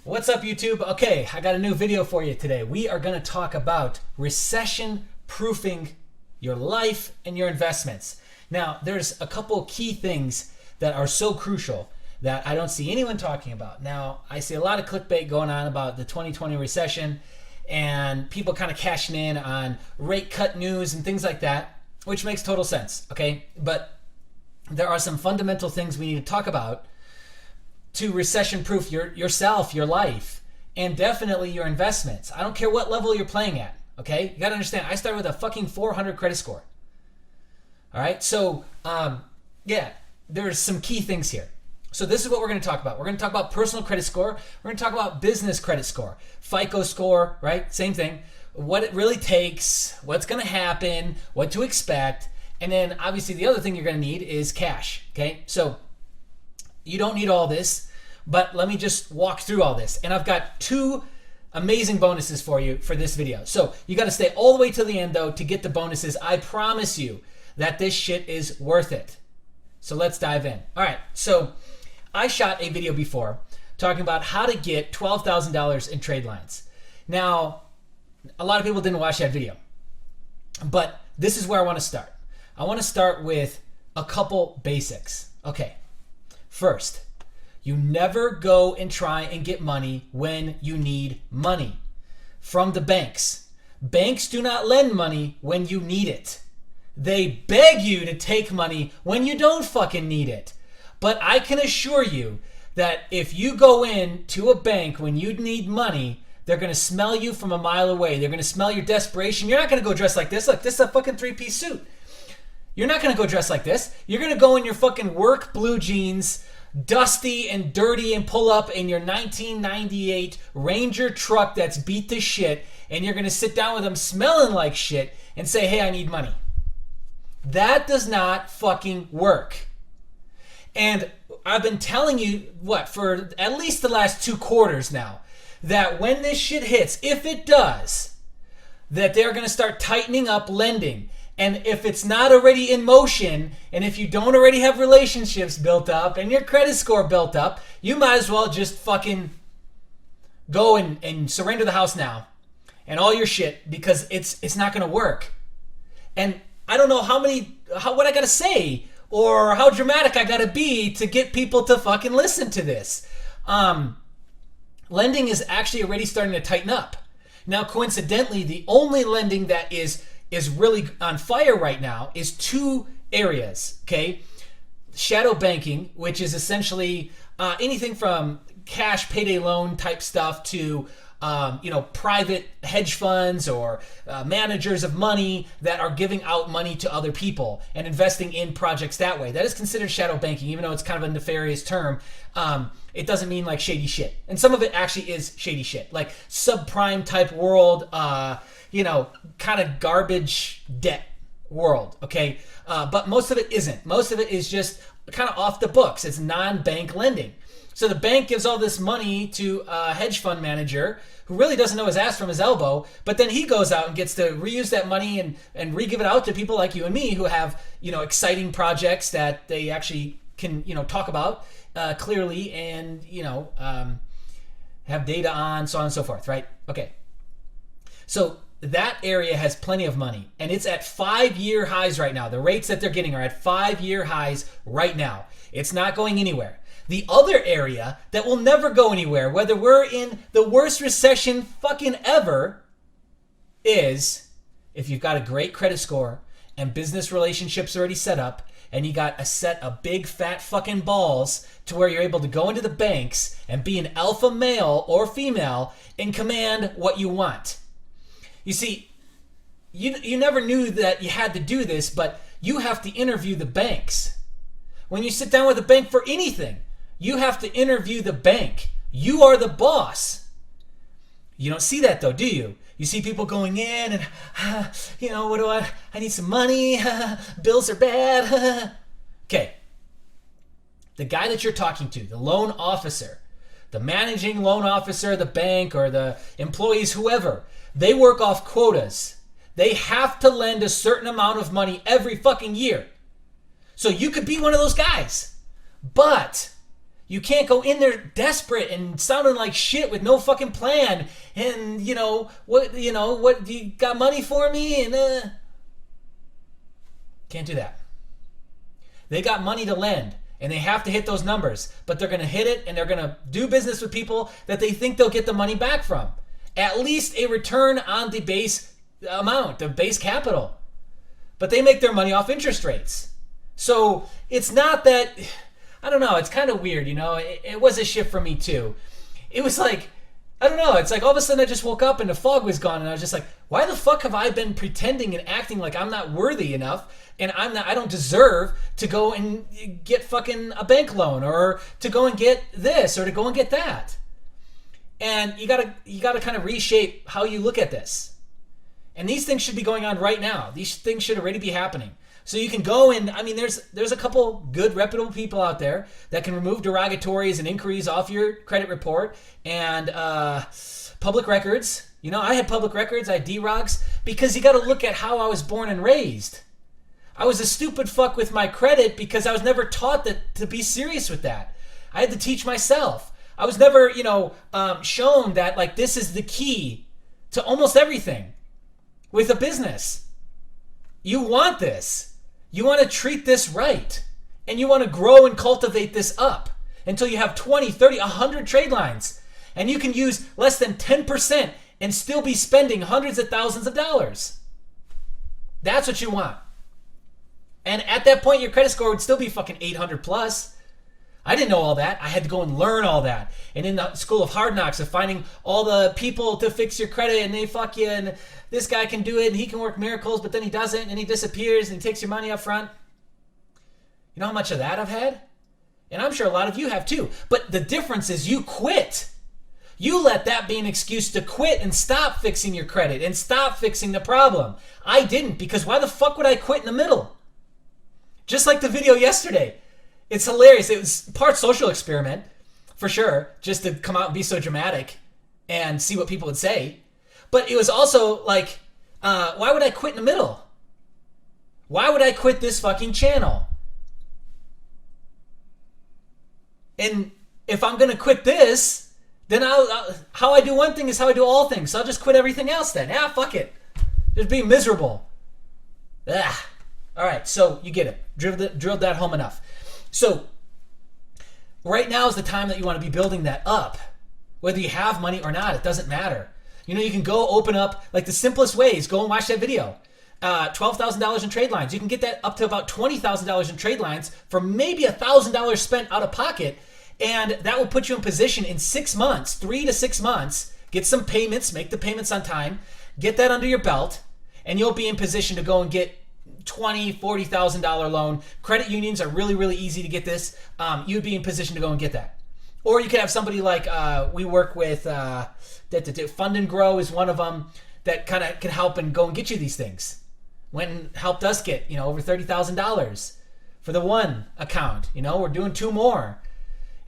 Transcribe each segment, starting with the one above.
What's up, YouTube? Okay, I got a new video for you today. We are going to talk about recession proofing your life and your investments. Now, there's a couple key things that are so crucial that I don't see anyone talking about. Now, I see a lot of clickbait going on about the 2020 recession and people kind of cashing in on rate cut news and things like that, which makes total sense, okay? But there are some fundamental things we need to talk about to recession-proof yourself, your life, and definitely your investments. I don't care what level you're playing at, okay? You got to understand, I started with a fucking 400 credit score. All right? So, yeah, there's some key things here. So this is what we're going to talk about. We're going to talk about personal credit score. We're going to talk about business credit score. FICO score, right? Same thing. What it really takes, what's going to happen, what to expect, and then obviously the other thing you're going to need is cash, okay? So you don't need all this, but let me just walk through all this. And I've got two amazing bonuses for you for this video. So you got to stay all the way to the end, though, to get the bonuses. I promise you that this shit is worth it. So let's dive in. All right, so I shot a video before talking about how to get $12,000 in trade lines. Now, a lot of people didn't watch that video, but this is where I want to start. I want to start with a couple basics. Okay. First, you never go and try and get money when you need money from the banks. Banks do not lend money when you need it. They beg you to take money when you don't fucking need it. But I can assure you that if you go in to a bank when you need money, they're going to smell you from a mile away. They're going to smell your desperation. You're not going to go dressed like this. Look, this is a fucking three-piece suit. You're not going to go dressed like this. You're going to go in your fucking work blue jeans, dusty and dirty, and pull up in your 1998 Ranger truck that's beat to shit, and you're going to sit down with them smelling like shit and say, hey, I need money. That does not fucking work. And I've been telling you, for at least the last 2 quarters now, that when this shit hits, if it does, that they're going to start tightening up lending. And if it's not already in motion, and if you don't already have relationships built up and your credit score built up, you might as well just fucking go and surrender the house now and all your shit, because it's not going to work. And I don't know what I got to say or how dramatic I got to be to get people to fucking listen to this. Lending is actually already starting to tighten up. Now, coincidentally, the only lending that is really on fire right now is 2 areas, okay? Shadow banking, which is essentially anything from cash payday loan type stuff to private hedge funds or managers of money that are giving out money to other people and investing in projects that way. That is considered shadow banking, even though it's kind of a nefarious term. It doesn't mean like shady shit. And some of it actually is shady shit, like subprime type world, kind of garbage debt world, okay? But most of it isn't. Most of it is just kind of off the books. It's non-bank lending. So the bank gives all this money to a hedge fund manager who really doesn't know his ass from his elbow, but then he goes out and gets to reuse that money and re-give it out to people like you and me who have, exciting projects that they actually can, talk about clearly and, have data on, so on and so forth, right? Okay. So that area has plenty of money, and it's at 5-year highs right now. The rates that they're getting are at 5-year highs right now. It's not going anywhere. The other area that will never go anywhere, whether we're in the worst recession fucking ever, is if you've got a great credit score and business relationships already set up, and you got a set of big fat fucking balls to where you're able to go into the banks and be an alpha male or female and command what you want. You see, you never knew that you had to do this, but you have to interview the banks. When you sit down with a bank for anything, you have to interview the bank. You are the boss. You don't see that though, do you? You see people going in and, what do I need some money. Bills are bad. Okay. The guy that you're talking to, the loan officer, the managing loan officer, the bank or the employees, whoever, they work off quotas. They have to lend a certain amount of money every fucking year. So you could be one of those guys. But You can't go in there desperate and sounding like shit with no fucking plan. And what you got money for me? And can't do that. They got money to lend, and they have to hit those numbers, but they're going to hit it, and they're going to do business with people that they think they'll get the money back from. At least a return on the base amount, the base capital. But they make their money off interest rates. So it's not that, I don't know, it's kind of weird, It was a shift for me too. It was like, I don't know, it's like all of a sudden I just woke up and the fog was gone, and I was just like, why the fuck have I been pretending and acting like I'm not worthy enough, and I don't deserve to go and get fucking a bank loan, or to go and get this, or to go and get that. And you gotta kind of reshape how you look at this. And these things should be going on right now. These things should already be happening. So you can go and, there's a couple good reputable people out there that can remove derogatories and inquiries off your credit report, and public records. I had public records, I had DROGs, because you got to look at how I was born and raised. I was a stupid fuck with my credit because I was never taught to be serious with that. I had to teach myself. I was never, shown that like this is the key to almost everything with a business. You want this. You want to treat this right. And you want to grow and cultivate this up until you have 20, 30, 100 trade lines. And you can use less than 10% and still be spending hundreds of thousands of dollars. That's what you want. And at that point, your credit score would still be fucking 800 plus. I didn't know all that. I had to go and learn all that. And in the school of hard knocks of finding all the people to fix your credit, and they fuck you, and this guy can do it, and he can work miracles, but then he doesn't, and he disappears, and he takes your money up front. You know how much of that I've had? And I'm sure a lot of you have too. But the difference is you quit. You let that be an excuse to quit and stop fixing your credit and stop fixing the problem. I didn't, because why the fuck would I quit in the middle? Just like the video yesterday. It's hilarious. It was part social experiment, for sure, just to come out and be so dramatic and see what people would say. But it was also like, why would I quit in the middle? Why would I quit this fucking channel? And if I'm going to quit this, then how I do one thing is how I do all things. So I'll just quit everything else then. Yeah, fuck it. Just be miserable. Ugh. All right, so you get it. Drilled that home enough. So right now is the time that you want to be building that up. Whether you have money or not, it doesn't matter. You can go open up, like the simplest ways, go and watch that video. $12,000 in trade lines. You can get that up to about $20,000 in trade lines for maybe $1,000 spent out of pocket. And that will put you in position in 6 months, 3 to 6 months, get some payments, make the payments on time, get that under your belt, and you'll be in position to go and get $20,000, $40,000 loan. Credit unions are really, really easy to get this. You'd be in position to go and get that. Or you could have somebody like we work with, Fund and Grow is one of them that kind of can help and go and get you these things. Went and helped us get, over $30,000 for the one account. We're doing 2 more.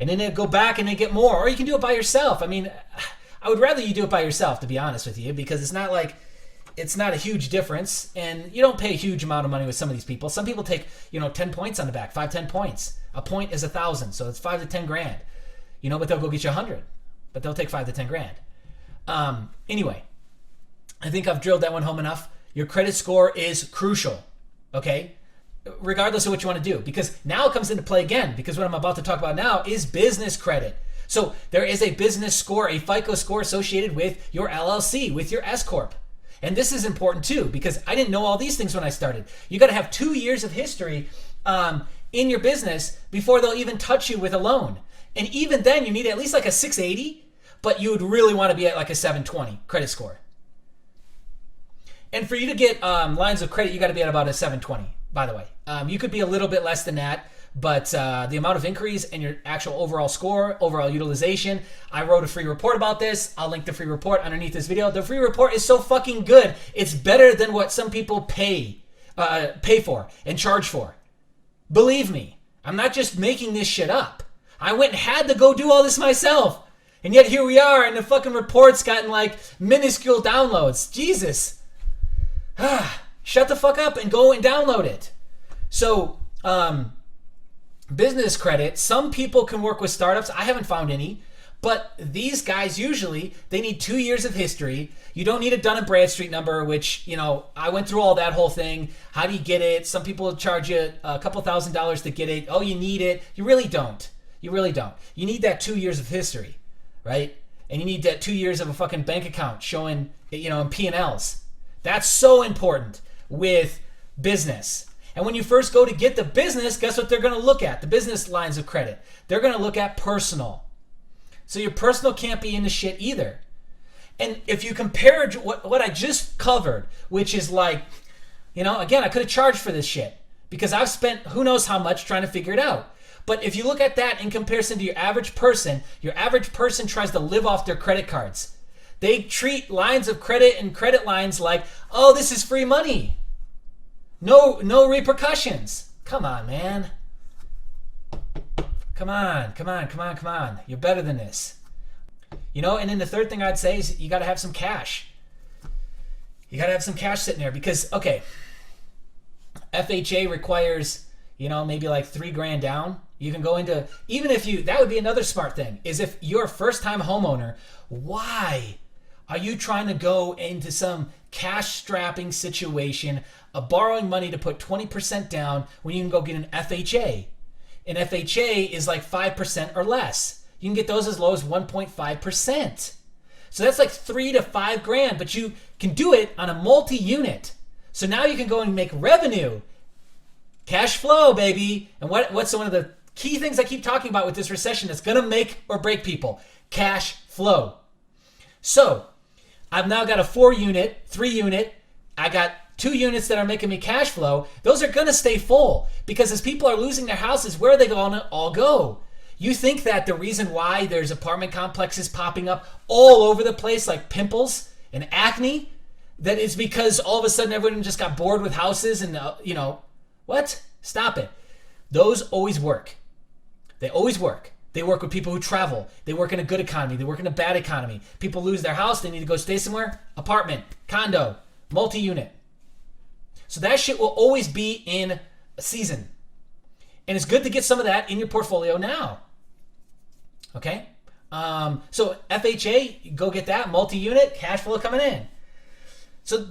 And then they go back and they get more. Or you can do it by yourself. I would rather you do it by yourself, to be honest with you, because it's not a huge difference, and you don't pay a huge amount of money with some of these people. Some people take, 10 points on the back, 5, 10 points. A point is 1,000, so it's 5 to 10 grand. But they'll go get you 100, but they'll take 5 to 10 grand. Anyway, I think I've drilled that one home enough. Your credit score is crucial, okay? Regardless of what you want to do, because now it comes into play again, because what I'm about to talk about now is business credit. So there is a business score, a FICO score associated with your LLC, with your S-Corp. And this is important too, because I didn't know all these things when I started. You got to have 2 years of history in your business before they'll even touch you with a loan. And even then, you need at least like a 680, but you would really want to be at like a 720 credit score. And for you to get lines of credit, you got to be at about a 720, by the way. You could be a little bit less than that, but the amount of inquiries and your actual overall score, overall utilization, I wrote a free report about this. I'll link the free report underneath this video. The free report is so fucking good. It's better than what some people pay for and charge for. Believe me, I'm not just making this shit up. I went and had to go do all this myself. And yet here we are, and the fucking report's gotten like minuscule downloads. Jesus. Shut the fuck up and go and download it. So, Business credit, some people can work with startups. I haven't found any. But these guys usually, they need 2 years of history. You don't need a Dun & Bradstreet number, which, I went through all that whole thing. How do you get it? Some people charge you a couple $1,000s to get it. Oh, you need it. You really don't. You really don't. You need that 2 years of history, right? And you need that 2 years of a fucking bank account showing, in P&Ls. That's so important with business. And when you first go to get the business, guess what they're going to look at? The business lines of credit. They're going to look at personal. So your personal can't be into shit either. And if you compare what I just covered, which is like, again, I could have charged for this shit because I've spent who knows how much trying to figure it out. But if you look at that in comparison to your average person tries to live off their credit cards. They treat lines of credit and credit lines like, oh, this is free money. No repercussions. Come on, man. Come on. You're better than this. And then the third thing I'd say is you got to have some cash. You got to have some cash sitting there because, okay, FHA requires, maybe like $3,000 down. You can go into, that would be another smart thing, is if you're a first-time homeowner, why are you trying to go into some cash-strapping situation of borrowing money to put 20% down when you can go get an FHA? An FHA is like 5% or less. You can get those as low as 1.5%. So that's like $3,000 to $5,000, but you can do it on a multi-unit. So now you can go and make revenue. Cash flow, baby. And what's one of the key things I keep talking about with this recession that's going to make or break people? Cash flow. So I've now got a 4-unit, 3-unit. I got 2 units that are making me cash flow. Those are going to stay full because as people are losing their houses, where are they going to all go? You think that the reason why there's apartment complexes popping up all over the place like pimples and acne, that is because all of a sudden everyone just got bored with houses and, what? Stop it. Those always work. They always work. They work with people who travel. They work in a good economy. They work in a bad economy. People lose their house. They need to go stay somewhere. Apartment, condo, multi-unit. So that shit will always be in a season. And it's good to get some of that in your portfolio now. Okay? So FHA, go get that. Multi-unit, cash flow coming in. So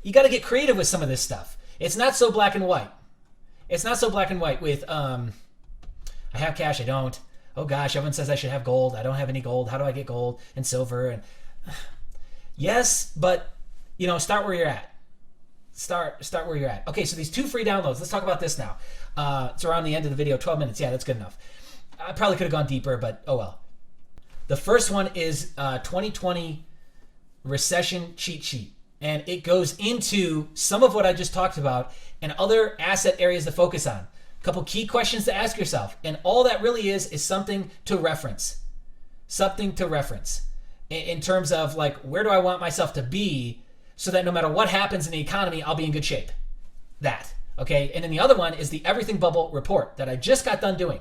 you got to get creative with some of this stuff. It's not so black and white. It's not so black and white with, I have cash, I don't. Oh gosh, everyone says I should have gold. I don't have any gold. How do I get gold and silver? And yes, but, start where you're at. Start where you're at. Okay, so these 2 free downloads. Let's talk about this now. It's around the end of the video, 12 minutes. Yeah, that's good enough. I probably could have gone deeper, but oh well. The first one is 2020 Recession Cheat Sheet. And it goes into some of what I just talked about and other asset areas to focus on. A couple key questions to ask yourself. And all that really is something to reference. Something to reference. In terms of like, where do I want myself to be so that no matter what happens in the economy, I'll be in good shape. That, okay? And then the other one is the Everything Bubble report that I just got done doing,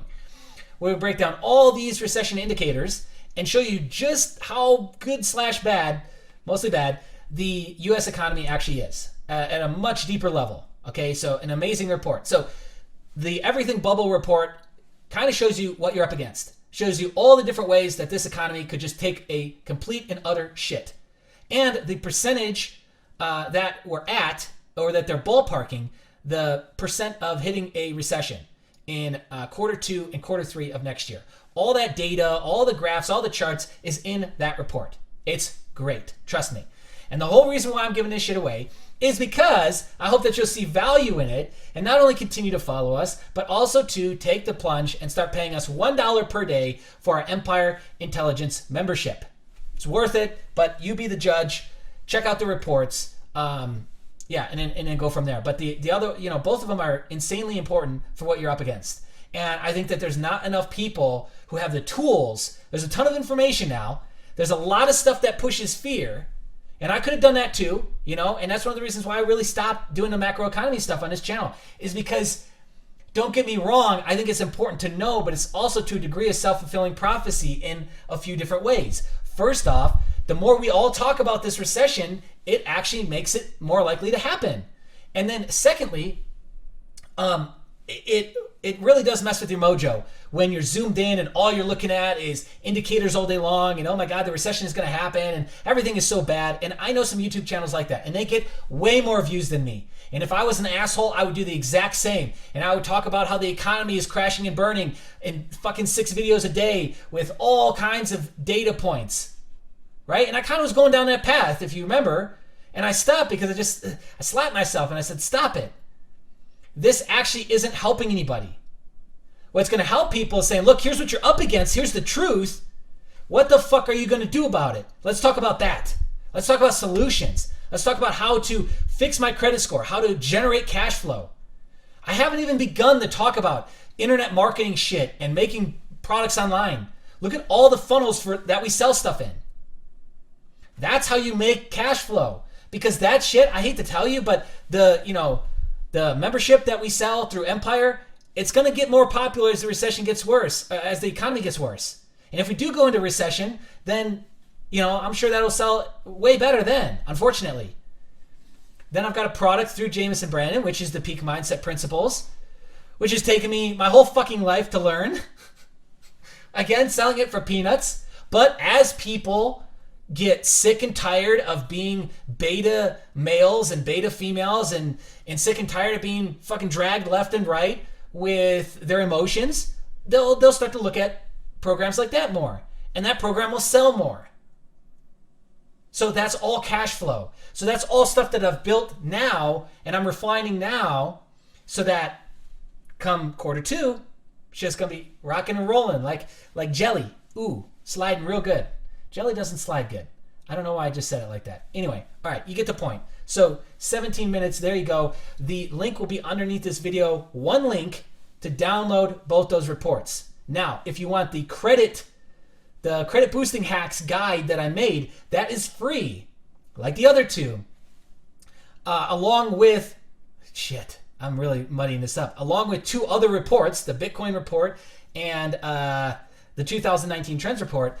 where we break down all these recession indicators and show you just how good / bad, mostly bad, the U.S. economy actually is at a much deeper level. Okay, so an amazing report. So the Everything Bubble report kind of shows you what you're up against. Shows you all the different ways that this economy could just take a complete and utter shit. And the percentage that we're at, or that they're ballparking, the percent of hitting a recession in Q2 and Q3 of next year. All that data, all the graphs, all the charts is in that report. It's great. Trust me. And the whole reason why I'm giving this shit away is because I hope that you'll see value in it and not only continue to follow us, but also to take the plunge and start paying us $1 per day for our Empire Intelligence membership. It's worth it, but you be the judge. Check out the reports. And then go from there. But the other, both of them are insanely important for what you're up against. And I think that there's not enough people who have the tools. There's a ton of information now. There's a lot of stuff that pushes fear. And I could have done that too, and that's one of the reasons why I really stopped doing the macroeconomy stuff on this channel, is because, don't get me wrong, I think it's important to know, but it's also to a degree of self-fulfilling prophecy in a few different ways. First off, the more we all talk about this recession, it actually makes it more likely to happen. And then secondly, it really does mess with your mojo when you're zoomed in and all you're looking at is indicators all day long and oh my God, the recession is going to happen and everything is so bad. And I know some YouTube channels like that and they get way more views than me. And if I was an asshole, I would do the exact same. And I would talk about how the economy is crashing and burning in fucking 6 videos a day with all kinds of data points, right? And I kind of was going down that path, if you remember. And I stopped because I slapped myself and I said, stop it. This actually isn't helping anybody. What's going to help people is saying, look, here's what you're up against. Here's the truth. What the fuck are you going to do about it? Let's talk about that. Let's talk about solutions. Let's talk about how to fix my credit score, how to generate cash flow. I haven't even begun to talk about internet marketing shit and making products online. Look at all the funnels that we sell stuff in. That's how you make cash flow. Because that shit, I hate to tell you, but the membership that we sell through Empire, it's going to get more popular as the recession gets worse, as the economy gets worse. And if we do go into recession, then, I'm sure that'll sell way better then, unfortunately. Then I've got a product through Jameson Brandon, which is the Peak Mindset Principles, which has taken me my whole fucking life to learn. Again, selling it for peanuts. But as people get sick and tired of being beta males and beta females and sick and tired of being fucking dragged left and right with their emotions, they'll start to look at programs like that more. And that program will sell more. So that's all cash flow. So that's all stuff that I've built now and I'm refining now so that come quarter 2, it's just going to be rocking and rolling like jelly. Ooh, sliding real good. Jelly doesn't slide good. I don't know why I just said it like that. Anyway, all right, you get the point. So 17 minutes, there you go. The link will be underneath this video. One link to download both those reports. Now, if you want the credit boosting hacks guide that I made, that is free, like the other two. Along with, I'm really muddying this up. Along with 2 other reports, the Bitcoin report and the 2019 trends report.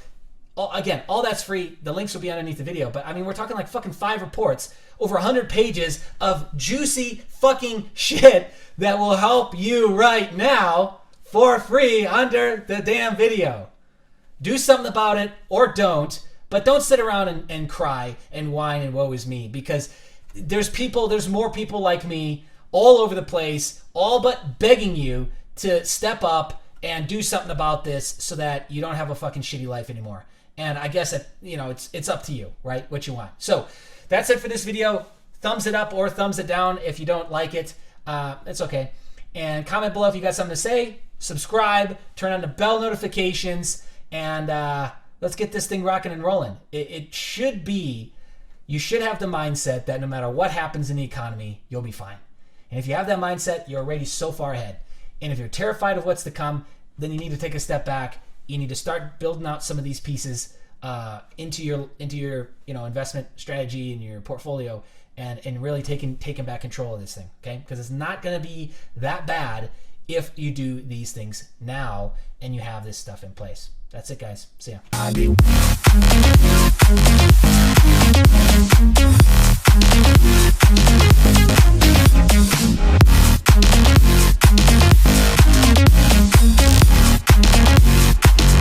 Again, all that's free. The links will be underneath the video. But I mean, we're talking like fucking 5 reports, over 100 pages of juicy fucking shit that will help you right now for free under the damn video. Do something about it or don't, but don't sit around and cry and whine and woe is me, because there's more people like me all over the place, all but begging you to step up and do something about this so that you don't have a fucking shitty life anymore. And I guess it's up to you, right? What you want. So that's it for this video. Thumbs it up or thumbs it down if you don't like it. It's okay. And comment below if you got something to say. Subscribe. Turn on the bell notifications. And let's get this thing rocking and rolling. It should be, you should have the mindset that no matter what happens in the economy, you'll be fine. And if you have that mindset, you're already so far ahead. And if you're terrified of what's to come, then you need to take a step back. You need to start building out some of these pieces into your investment strategy and your portfolio, and really taking back control of this thing, okay? Because it's not going to be that bad if you do these things now and you have this stuff in place. That's it, guys. See ya.